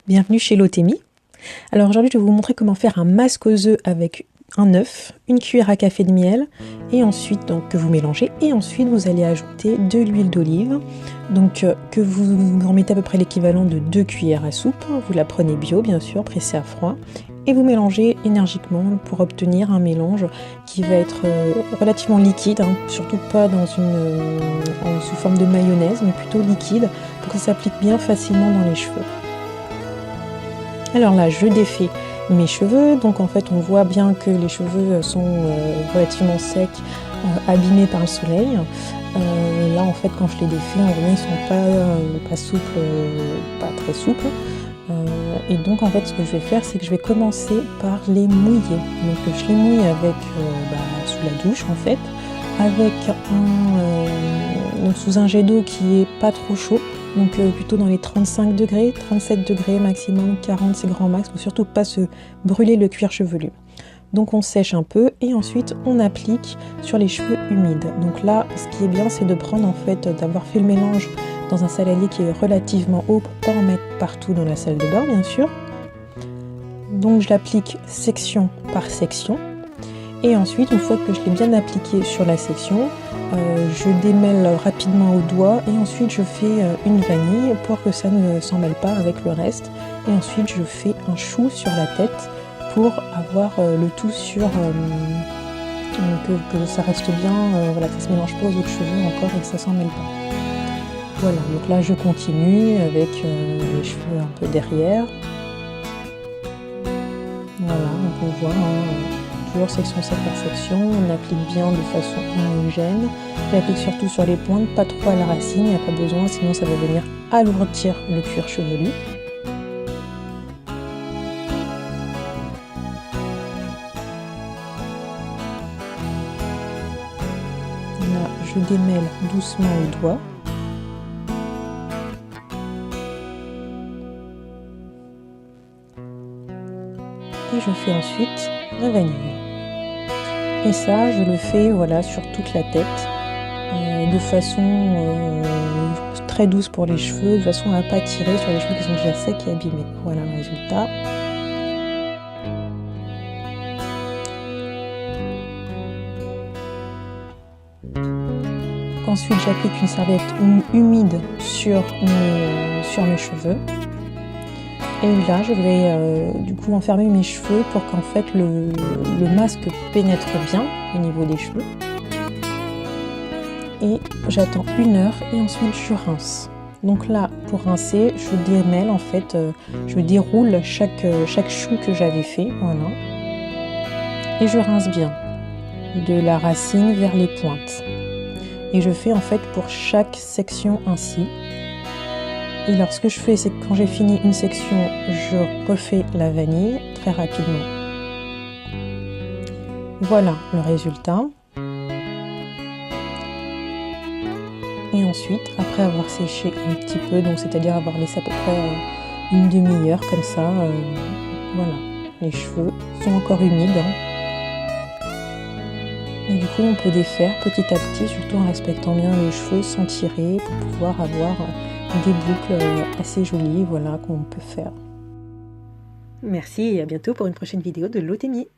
Bienvenue chez Lotemi. Alors aujourd'hui je vais vous montrer comment faire un masque aux œufs avec un œuf, une cuillère à café de miel et ensuite donc que vous mélangez et ensuite vous allez ajouter de l'huile d'olive donc que vous en mettez à peu près l'équivalent de 2 cuillères à soupe. Vous la prenez bio bien sûr, pressée à froid et vous mélangez énergiquement pour obtenir un mélange qui va être relativement liquide, surtout pas sous forme de mayonnaise mais plutôt liquide pour que ça s'applique bien facilement dans les cheveux. Alors là, je défais mes cheveux, donc en fait on voit bien que les cheveux sont relativement secs, abîmés par le soleil. Là en fait quand je les défais, en vrai ils sont pas souples, pas très souples. Et donc en fait ce que je vais faire, c'est que je vais commencer par les mouiller. Donc je les mouille avec sous la douche en fait, avec donc sous un jet d'eau qui est pas trop chaud. Donc plutôt dans les 35 degrés, 37 degrés maximum, 40 c'est grand max, faut surtout pas se brûler le cuir chevelu. Donc on sèche un peu et ensuite on applique sur les cheveux humides. Donc là ce qui est bien c'est de prendre en fait, d'avoir fait le mélange dans un saladier qui est relativement haut pour pas en mettre partout dans la salle de bain bien sûr. Donc je l'applique section par section. Et ensuite, une fois que je l'ai bien appliqué sur la section, je démêle rapidement au doigt et ensuite je fais une vanille pour que ça ne s'en mêle pas avec le reste. Et ensuite, je fais un chou sur la tête pour avoir le tout sur que ça reste bien, voilà, que ça se mélange pas aux autres cheveux encore et que ça s'en mêle pas. Voilà, donc là je continue avec les cheveux un peu derrière. Voilà, donc on voit. Toujours section par section, on applique bien de façon homogène. J'applique surtout sur les pointes, pas trop à la racine, il n'y a pas besoin, sinon ça va venir alourdir le cuir chevelu. Là, je démêle doucement au doigt. Et je fais ensuite la vanille. Et ça, je le fais voilà, sur toute la tête, de façon très douce pour les cheveux, de façon à ne pas tirer sur les cheveux qui sont déjà secs et abîmés. Voilà le résultat. Ensuite, j'applique une serviette humide sur mes cheveux. Et là, je vais du coup enfermer mes cheveux pour qu'en fait le masque pénètre bien au niveau des cheveux. Et j'attends 1 heure et ensuite je rince. Donc là, pour rincer, je démêle en fait, je déroule chaque chou que j'avais fait, voilà. Et je rince bien, de la racine vers les pointes. Et je fais en fait pour chaque section ainsi. Et alors ce que je fais, c'est que quand j'ai fini une section, je refais la vanille très rapidement. Voilà le résultat. Et ensuite, après avoir séché un petit peu, donc c'est-à-dire avoir laissé à peu près une demi-heure comme ça, voilà, les cheveux sont encore humides. Et du coup, on peut défaire petit à petit, surtout en respectant bien les cheveux sans tirer, pour pouvoir avoir des boucles assez jolies, voilà, qu'on peut faire. Merci et à bientôt pour une prochaine vidéo de Lotemi.